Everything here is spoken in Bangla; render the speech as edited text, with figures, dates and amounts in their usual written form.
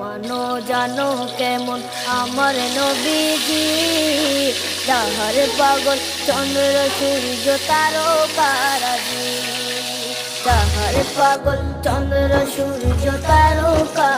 জানো জানো কেমন আমার নবীজি, যাহার পাগল চন্দ্র সূর্য তারকারাজি, যাহার পাগল চন্দ্র সূর্য তারকা